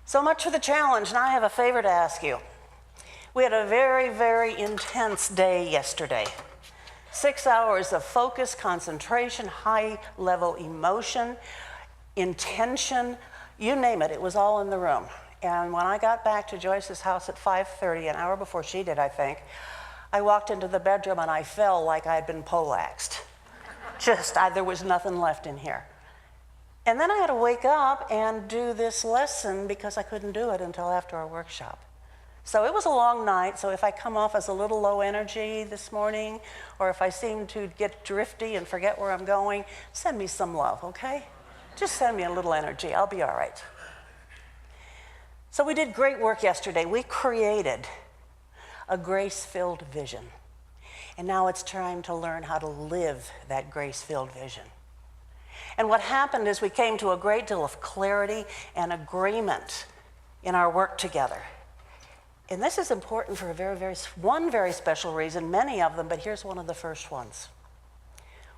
So much for the challenge. Now I have a favor to ask you. We had a very, very intense day yesterday. 6 hours of focus, concentration, high-level emotion, intention, you name it, it was all in the room. And when I got back to Joyce's house at 5:30, an hour before she did, I think, I walked into the bedroom and I felt like I had been poleaxed. There was nothing left in here. And then I had to wake up and do this lesson because I couldn't do it until after our workshop. So it was a long night, so if I come off as a little low energy this morning, or if I seem to get drifty and forget where I'm going, send me some love, okay? Just send me a little energy, I'll be all right. So we did great work yesterday. We created a grace-filled vision. And now it's time to learn how to live that grace-filled vision. And what happened is we came to a great deal of clarity and agreement in our work together. And this is important for one very special reason, many of them, but here's one of the first ones.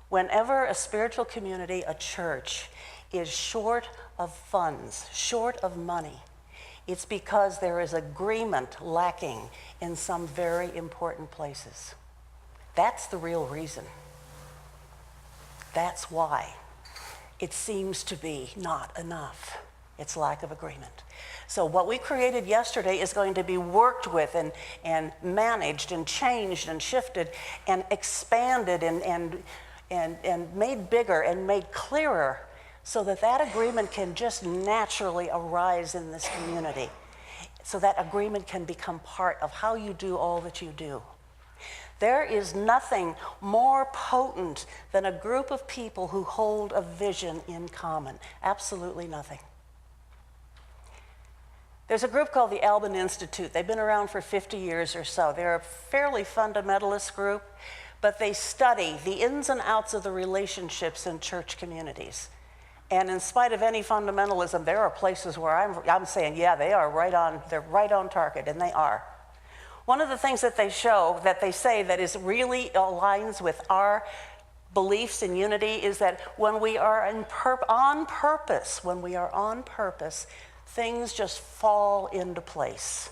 Whenever a spiritual community, a church, is short of funds, short of money, it's because there is agreement lacking in some very important places. That's the real reason. That's why it seems to be not enough. It's lack of agreement. So what we created yesterday is going to be worked with and managed and changed and shifted and expanded and made bigger and made clearer so that that agreement can just naturally arise in this community. So that agreement can become part of how you do all that you do. There is nothing more potent than a group of people who hold a vision in common. Absolutely nothing. There's a group called the Alban Institute. They've been around for 50 years or so. They're a fairly fundamentalist group, but they study the ins and outs of the relationships in church communities. And in spite of any fundamentalism, there are places where I'm saying, yeah, they're right on target, and they are. One of the things that they say that is really aligns with our beliefs in unity is that when we are on purpose, things just fall into place.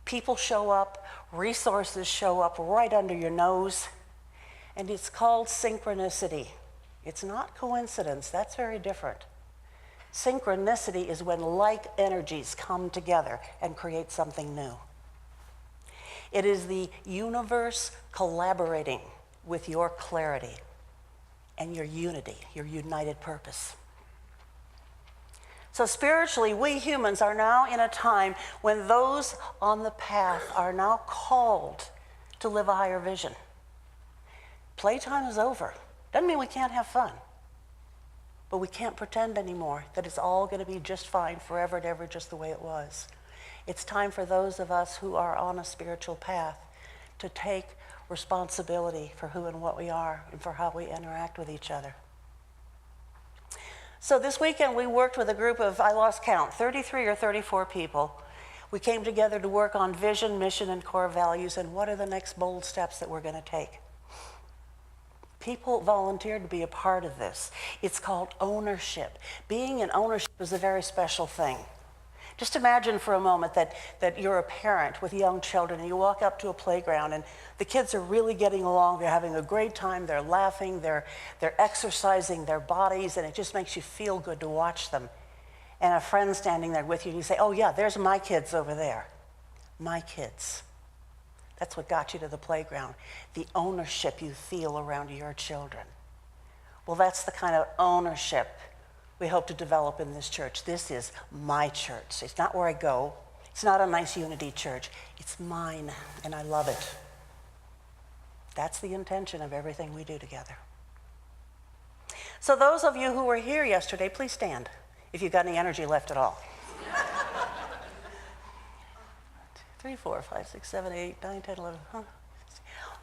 People show up, resources show up right under your nose, and it's called synchronicity. It's not coincidence, that's very different. Synchronicity is when like energies come together and create something new. It is the universe collaborating with your clarity and your unity, your united purpose. So spiritually, we humans are now in a time when those on the path are now called to live a higher vision. Playtime is over. Doesn't mean we can't have fun, but we can't pretend anymore that it's all going to be just fine forever and ever, just the way it was. It's time for those of us who are on a spiritual path to take responsibility for who and what we are and for how we interact with each other. So this weekend we worked with a group of, I lost count, 33 or 34 people. We came together to work on vision, mission, and core values, and what are the next bold steps that we're going to take. People volunteered to be a part of this. It's called ownership. Being in ownership is a very special thing. Just imagine for a moment that you're a parent with young children and you walk up to a playground and the kids are really getting along, they're having a great time, they're laughing, they're exercising their bodies, and it just makes you feel good to watch them. And a friend standing there with you and you say, oh yeah, there's my kids over there. My kids. That's what got you to the playground. The ownership you feel around your children. Well, that's the kind of ownership we hope to develop in this church. This is my church. It's not where I go. It's not a nice unity church. It's mine, and I love it. That's the intention of everything we do together. So those of you who were here yesterday, please stand if you've got any energy left at all. 3, 4, 5, 6, 7, 8, 9, 10, 11. A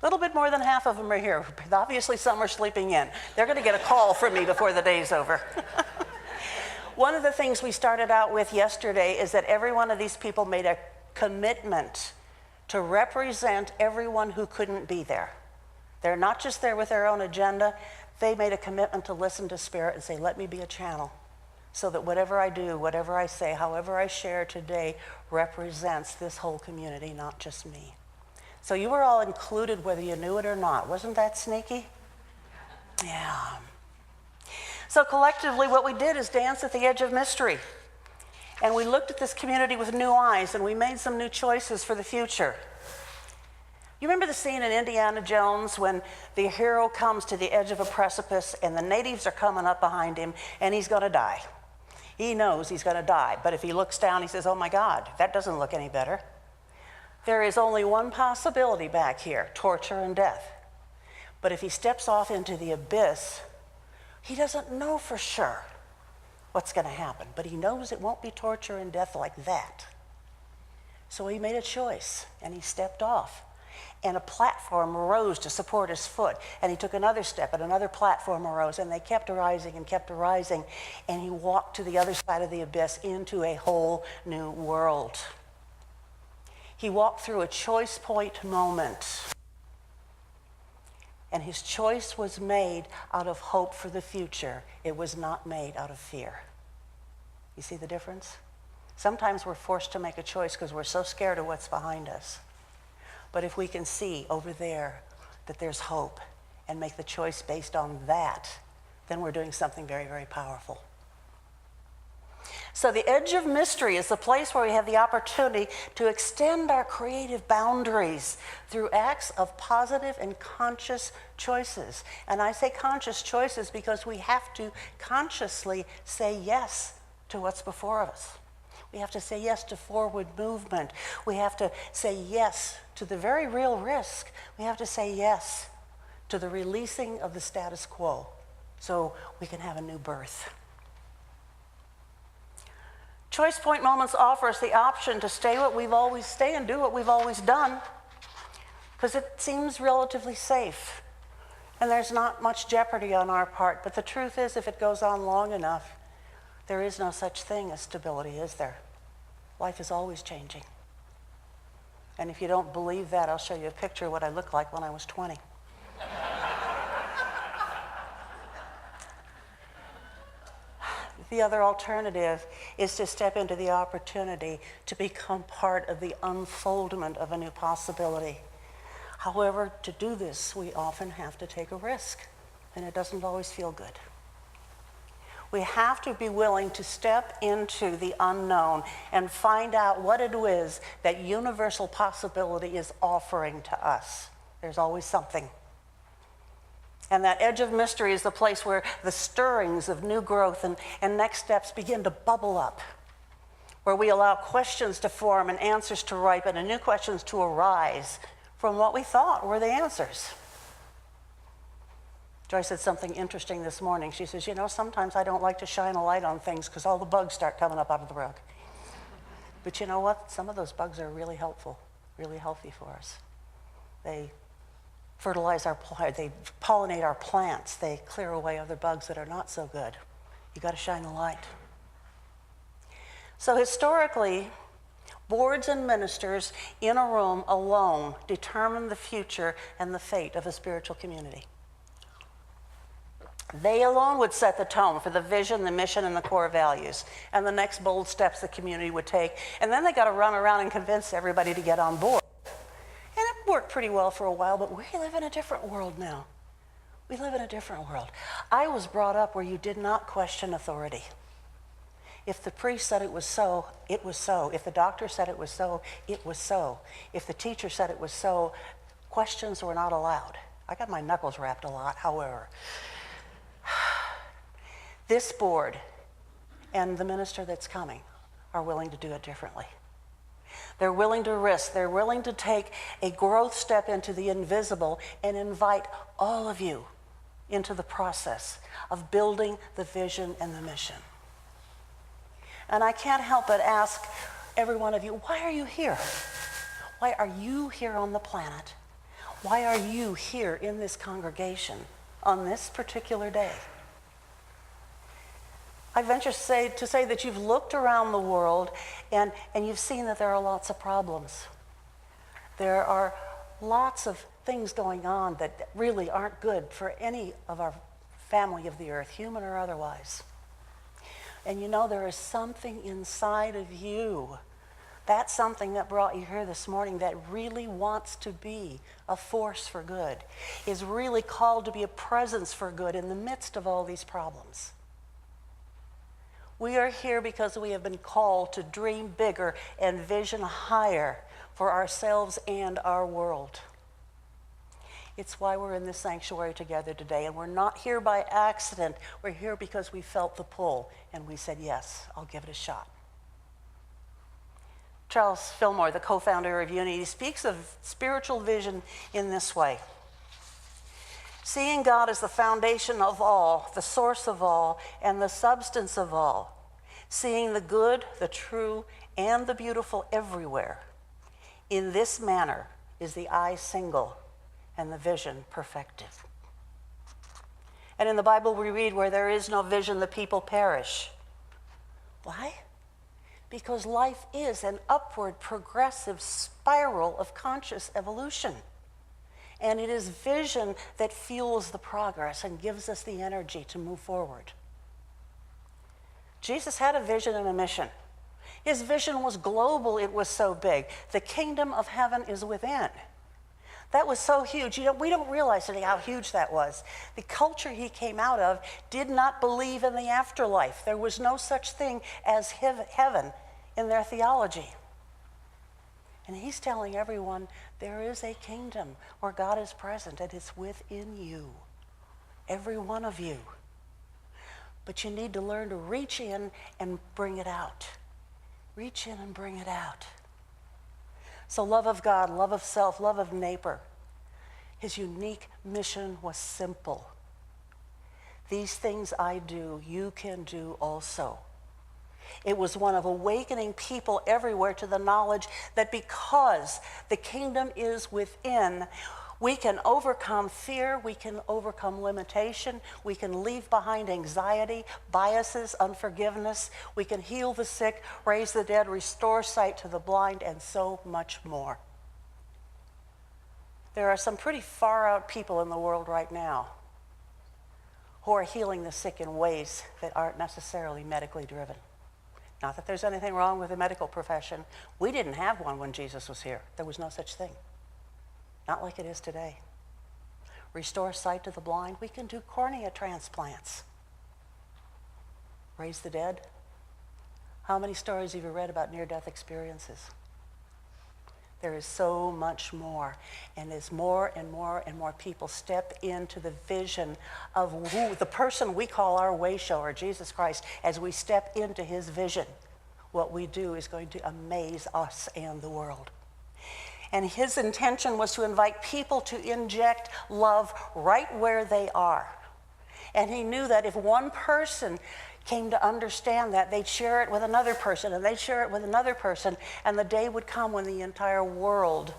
little bit more than half of them are here. Obviously, some are sleeping in. They're going to get a call from me before the day's over. One of the things we started out with yesterday is that every one of these people made a commitment to represent everyone who couldn't be there. They're not just there with their own agenda. They made a commitment to listen to Spirit and say, let me be a channel. so that whatever I do, whatever I say, however I share today represents this whole community, not just me. So you were all included whether you knew it or not. Wasn't that sneaky? Yeah. So collectively, what we did is dance at the edge of mystery. And we looked at this community with new eyes, and we made some new choices for the future. You remember the scene in Indiana Jones when the hero comes to the edge of a precipice and the natives are coming up behind him and he's going to die. He knows he's going to die, but if he looks down, he says, oh my God, that doesn't look any better. There is only one possibility back here, torture and death. But if he steps off into the abyss, he doesn't know for sure what's going to happen, but he knows it won't be torture and death like that. So he made a choice, and he stepped off. And a platform arose to support his foot. And he took another step, and another platform arose, and they kept arising, and he walked to the other side of the abyss into a whole new world. He walked through a choice point moment. And his choice was made out of hope for the future. It was not made out of fear. You see the difference? Sometimes we're forced to make a choice because we're so scared of what's behind us. But if we can see over there that there's hope and make the choice based on that, then we're doing something very, very powerful. So the edge of mystery is the place where we have the opportunity to extend our creative boundaries through acts of positive and conscious choices. And I say conscious choices because we have to consciously say yes to what's before us. We have to say yes to forward movement. We have to say yes to the very real risk. We have to say yes to the releasing of the status quo so we can have a new birth. Choice point moments offer us the option to stay and do what we've always done because it seems relatively safe and there's not much jeopardy on our part. But the truth is, if it goes on long enough, there is no such thing as stability, is there? Life is always changing. And if you don't believe that, I'll show you a picture of what I looked like when I was 20. The other alternative is to step into the opportunity to become part of the unfoldment of a new possibility. However, to do this, we often have to take a risk, and it doesn't always feel good. We have to be willing to step into the unknown and find out what it is that universal possibility is offering to us. There's always something. And that edge of mystery is the place where the stirrings of new growth and next steps begin to bubble up, where we allow questions to form and answers to ripen and new questions to arise from what we thought were the answers. Joy said something interesting this morning. She says, sometimes I don't like to shine a light on things because all the bugs start coming up out of the rug. But you know what? Some of those bugs are really helpful, really healthy for us. They fertilize they pollinate our plants. They clear away other bugs that are not so good. You got to shine the light. So historically, boards and ministers in a room alone determine the future and the fate of a spiritual community. They alone would set the tone for the vision, the mission, and the core values, and the next bold steps the community would take. And then they got to run around and convince everybody to get on board. And it worked pretty well for a while, but we live in a different world now. We live in a different world. I was brought up where you did not question authority. If the priest said it was so, it was so. If the doctor said it was so, it was so. If the teacher said it was so, questions were not allowed. I got my knuckles rapped a lot, however. This board and the minister that's coming are willing to do it differently. They're willing to risk. They're willing to take a growth step into the invisible and invite all of you into the process of building the vision and the mission. And I can't help but ask every one of you, why are you here? Why are you here on the planet? Why are you here in this congregation on this particular day? I venture to say that you've looked around the world and you've seen that there are lots of problems. There are lots of things going on that really aren't good for any of our family of the earth, human or otherwise. And you know, there is something inside of you, that's something that brought you here this morning, that really wants to be a force for good, is really called to be a presence for good in the midst of all these problems. We are here because we have been called to dream bigger and vision higher for ourselves and our world. It's why we're in this sanctuary together today, and we're not here by accident. We're here because we felt the pull, and we said, yes, I'll give it a shot. Charles Fillmore, the co-founder of Unity, speaks of spiritual vision in this way. Seeing God as the foundation of all, the source of all, and the substance of all. Seeing the good, the true, and the beautiful everywhere. In this manner is the eye single and the vision perfected. And in the Bible we read, where there is no vision, the people perish. Why? Because life is an upward, progressive spiral of conscious evolution. And it is vision that fuels the progress and gives us the energy to move forward. Jesus had a vision and a mission. His vision was global, it was so big. The kingdom of heaven is within. That was so huge. You know, we don't realize today how huge that was. The culture he came out of did not believe in the afterlife. There was no such thing as heaven in their theology. And he's telling everyone there is a kingdom where God is present and it's within you, every one of you. But you need to learn to reach in and bring it out. Reach in and bring it out. So love of God, love of self, love of neighbor. His unique mission was simple. These things I do, you can do also. It was one of awakening people everywhere to the knowledge that because the kingdom is within, we can overcome fear, we can overcome limitation, we can leave behind anxiety, biases, unforgiveness, we can heal the sick, raise the dead, restore sight to the blind, and so much more. There are some pretty far out people in the world right now who are healing the sick in ways that aren't necessarily medically driven. Not that there's anything wrong with the medical profession. We didn't have one when Jesus was here. There was no such thing. Not like it is today. Restore sight to the blind. We can do cornea transplants. Raise the dead. How many stories have you read about near-death experiences? There is so much more. And as more and more and more people step into the vision of who, the person we call our way shower, Jesus Christ, as we step into his vision, what we do is going to amaze us and the world. And his intention was to invite people to inject love right where they are. And he knew that if one person came to understand that, they'd share it with another person, and they'd share it with another person, and the day would come when the entire world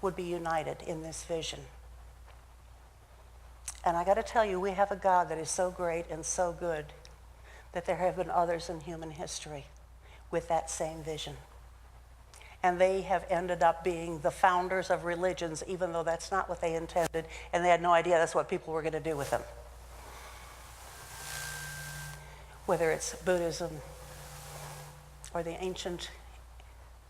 would be united in this vision. And I got to tell you, we have a God that is so great and so good that there have been others in human history with that same vision. And they have ended up being the founders of religions, even though that's not what they intended, and they had no idea that's what people were going to do with them. Whether it's Buddhism or the ancient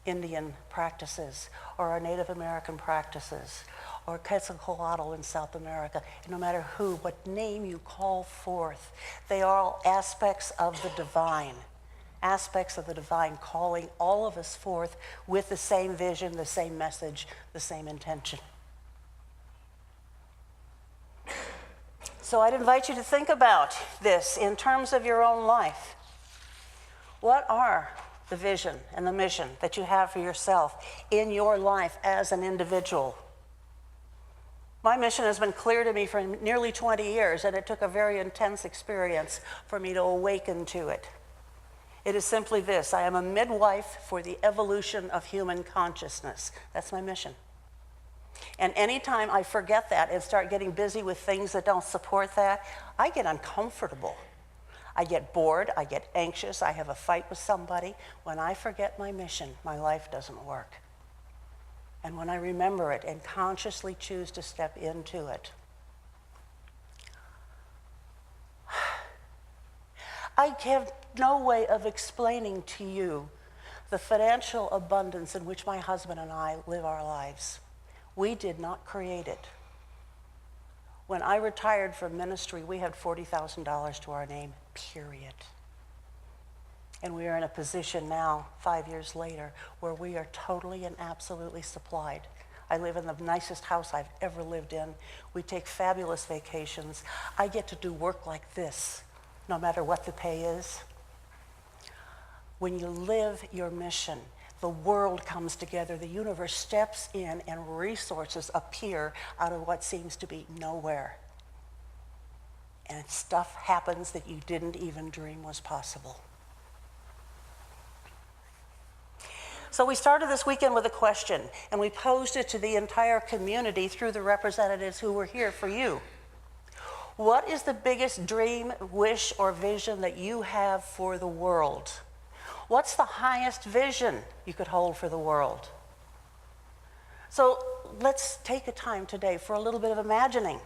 Indian practices or our Native American practices or Quetzalcoatl in South America, no matter who, what name you call forth, they are all aspects of the divine calling all of us forth with the same vision, the same message, the same intention. So I'd invite you to think about this in terms of your own life. What are the vision and the mission that you have for yourself in your life as an individual? My mission has been clear to me for nearly 20 years, and it took a very intense experience for me to awaken to it. It is simply this: I am a midwife for the evolution of human consciousness. That's my mission. And anytime I forget that and start getting busy with things that don't support that, I get uncomfortable. I get bored, I get anxious, I have a fight with somebody. When I forget my mission, my life doesn't work. And when I remember it and consciously choose to step into it, I have no way of explaining to you the financial abundance in which my husband and I live our lives. We did not create it. When I retired from ministry, we had $40,000 to our name, period. And we are in a position now, 5 years later, where we are totally and absolutely supplied. I live in the nicest house I've ever lived in. We take fabulous vacations. I get to do work like this, no matter what the pay is. When you live your mission, the world comes together, the universe steps in, and resources appear out of what seems to be nowhere. And stuff happens that you didn't even dream was possible. So we started this weekend with a question, and we posed it to the entire community through the representatives who were here for you. What is the biggest dream, wish, or vision that you have for the world? What's the highest vision you could hold for the world? So let's take a time today for a little bit of imagining.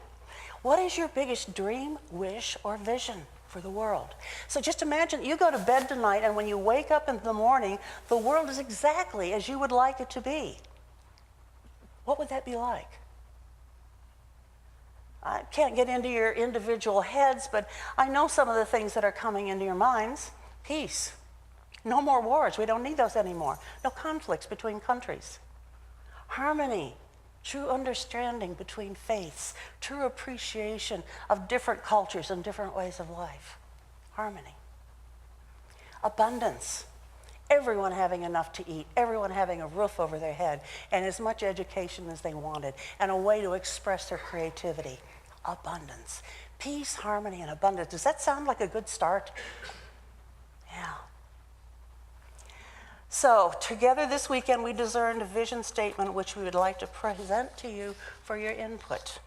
What is your biggest dream, wish, or vision for the world? So just imagine you go to bed tonight, and when you wake up in the morning, the world is exactly as you would like it to be. What would that be like? I can't get into your individual heads, but I know some of the things that are coming into your minds. Peace. No more wars. We don't need those anymore. No conflicts between countries. Harmony. True understanding between faiths, true appreciation of different cultures and different ways of life. Harmony. Abundance. Everyone having enough to eat, everyone having a roof over their head, and as much education as they wanted, and a way to express their creativity. Abundance. Peace, harmony, and abundance. Does that sound like a good start? Yeah. So, together this weekend, we discerned a vision statement which we would like to present to you for your input.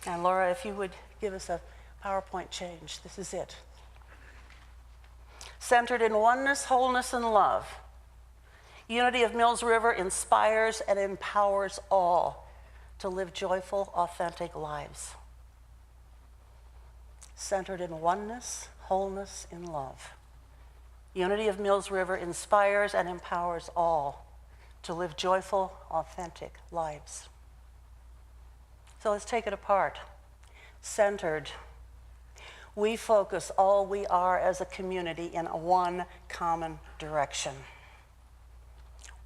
And Laura, if you would give us a PowerPoint change, this is it. Centered in oneness, wholeness, and love, Unity of Mills River inspires and empowers all to live joyful, authentic lives. Centered in oneness, wholeness, and love. Unity of Mills River inspires and empowers all to live joyful, authentic lives. So let's take it apart. Centered. We focus all we are as a community in one common direction.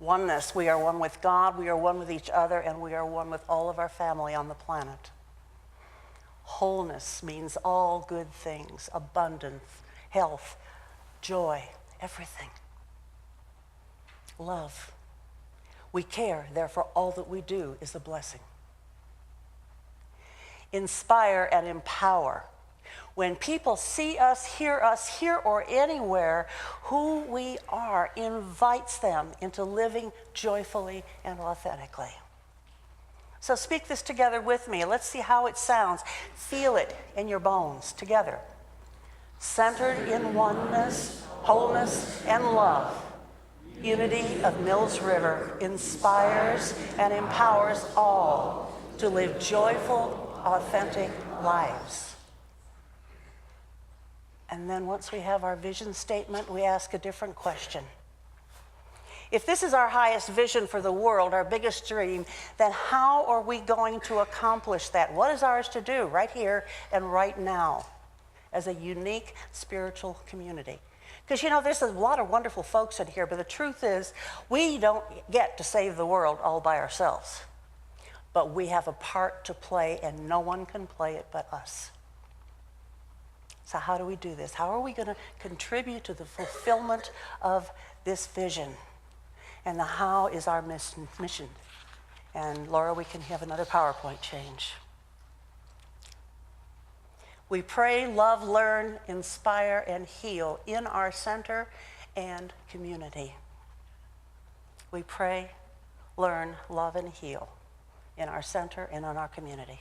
Oneness. We are one with God, we are one with each other, and we are one with all of our family on the planet. Wholeness means all good things, abundance, health, joy, everything. Love. We care, therefore all that we do is a blessing. Inspire and empower. When people see us, here or anywhere, who we are invites them into living joyfully and authentically. So speak this together with me. Let's see how it sounds. Feel it in your bones together. Centered in oneness, wholeness, and love, Unity of Mills River inspires and empowers all to live joyful, authentic lives. And then once we have our vision statement, we ask a different question. If this is our highest vision for the world, our biggest dream, then how are we going to accomplish that? What is ours to do right here and right now as a unique spiritual community? Because, you know, there's a lot of wonderful folks in here, but the truth is we don't get to save the world all by ourselves. But we have a part to play, and no one can play it but us. So how do we do this? How are we going to contribute to the fulfillment of this vision? And the how is our mission. And Laura, we can have another PowerPoint change. We pray, love, learn, inspire, and heal in our center and community. We pray, learn, love, and heal in our center and in our community.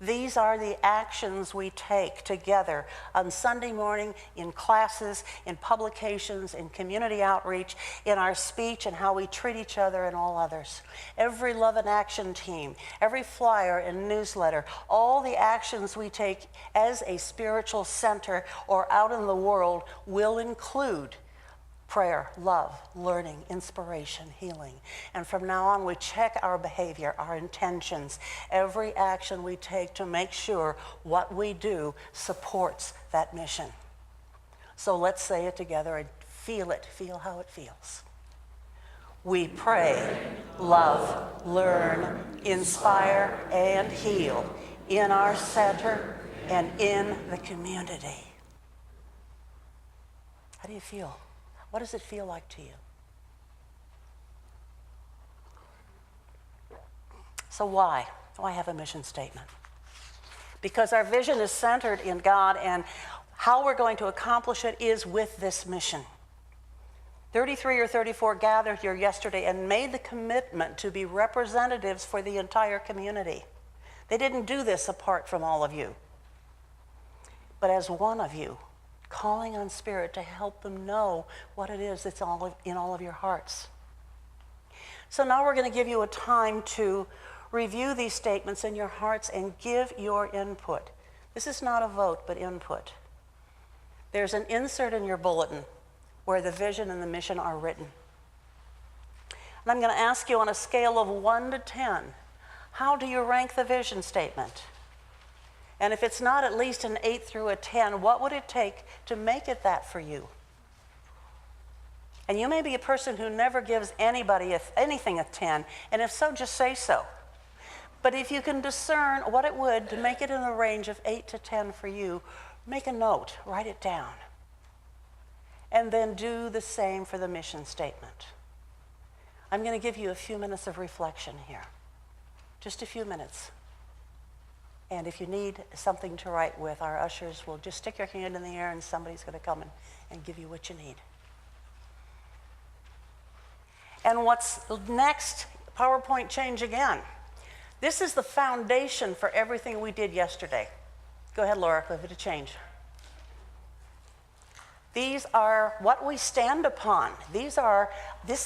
These are the actions we take together on Sunday morning, in classes, in publications, in community outreach, in our speech and how we treat each other and all others. Every Love and Action team, every flyer and newsletter, all the actions we take as a spiritual center or out in the world will include prayer, love, learning, inspiration, healing. And from now on, we check our behavior, our intentions, every action we take to make sure what we do supports that mission. So let's say it together and feel it, feel how it feels. We pray, love, learn, inspire, and heal in our center and in the community. How do you feel? What does it feel like to you? So why? Why have a mission statement? Because our vision is centered in God, and how we're going to accomplish it is with this mission. 33 or 34 gathered here yesterday and made the commitment to be representatives for the entire community. They didn't do this apart from all of you, but as one of you, calling on Spirit to help them know what it is that's in all of your hearts. So now we're going to give you a time to review these statements in your hearts and give your input. This is not a vote, but input. There's an insert in your bulletin where the vision and the mission are written. And I'm going to ask you on a scale of 1 to 10, how do you rank the vision statement? And if it's not at least an 8 through a 10, what would it take to make it that for you? And you may be a person who never gives anybody anything a 10, and if so, just say so. But if you can discern what it would to make it in the range of 8 to 10 for you, make a note, write it down. And then do the same for the mission statement. I'm going to give you a few minutes of reflection here. Just a few minutes. And if you need something to write with, our ushers will just stick your hand in the air and somebody's going to come and give you what you need. And what's next? PowerPoint change again. This is the foundation for everything we did yesterday. Go ahead, Laura, give it a change. These are what we stand upon. This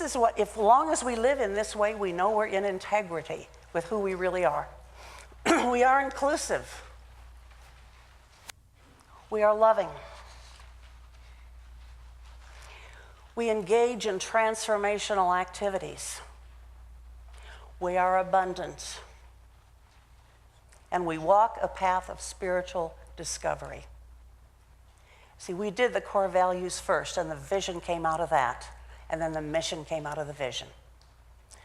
is what, if long as we live in this way, we know we're in integrity with who we really are. We are inclusive. We are loving. We engage in transformational activities. We are abundant. And we walk a path of spiritual discovery. See, we did the core values first, and the vision came out of that, and then the mission came out of the vision.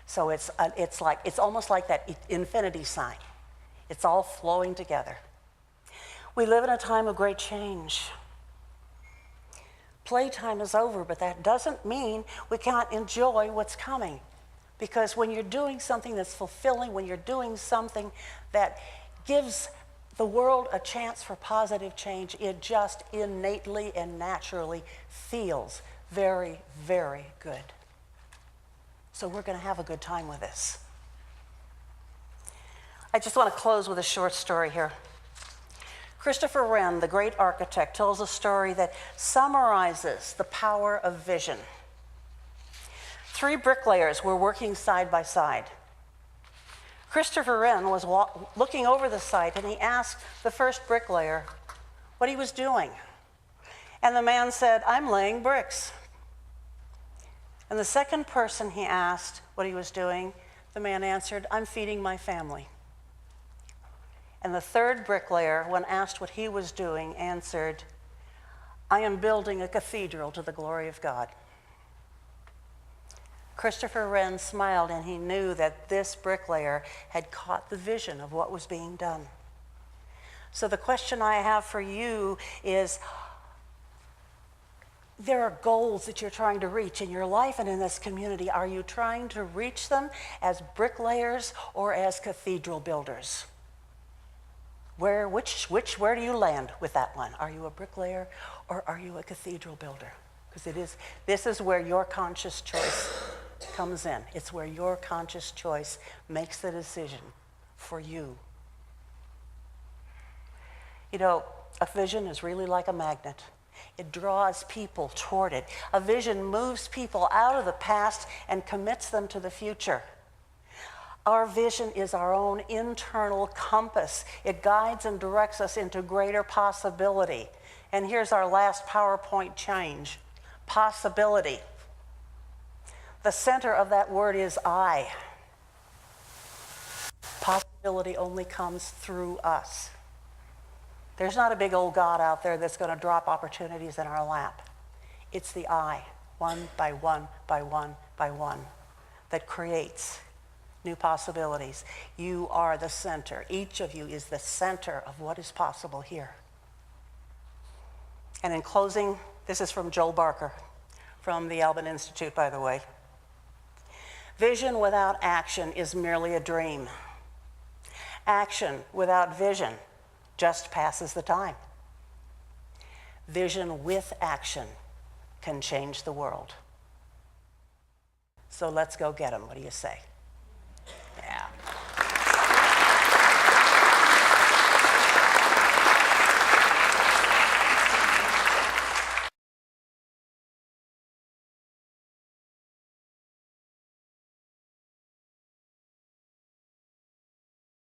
So it's almost like that infinity sign. It's all flowing together. We live in a time of great change. Playtime is over, but that doesn't mean we can't enjoy what's coming. Because when you're doing something that's fulfilling, when you're doing something that gives the world a chance for positive change, it just innately and naturally feels very, very good. So we're going to have a good time with this. I just want to close with a short story here. Christopher Wren, the great architect, tells a story that summarizes the power of vision. 3 bricklayers were working side by side. Christopher Wren was looking over the site, and he asked the first bricklayer what he was doing. And the man said, "I'm laying bricks." And the second person he asked what he was doing, the man answered, "I'm feeding my family." And the third bricklayer, when asked what he was doing, answered, "I am building a cathedral to the glory of God." Christopher Wren smiled, and he knew that this bricklayer had caught the vision of what was being done. So the question I have for you is, there are goals that you're trying to reach in your life and in this community. Are you trying to reach them as bricklayers or as cathedral builders? Where do you land with that one? Are you a bricklayer or are you a cathedral builder? Because this is where your conscious choice comes in. It's where your conscious choice makes the decision for you. You know, a vision is really like a magnet. It draws people toward it. A vision moves people out of the past and commits them to the future. Our vision is our own internal compass. It guides and directs us into greater possibility. And here's our last PowerPoint change. Possibility. The center of that word is I. Possibility only comes through us. There's not a big old God out there that's going to drop opportunities in our lap. It's the I, one by one by one by one, that creates new possibilities. You are the center. Each of you is the center of what is possible here. And in closing, this is from Joel Barker, from the Alban Institute, by the way. Vision without action is merely a dream. Action without vision just passes the time. Vision with action can change the world. So let's go get them. What do you say?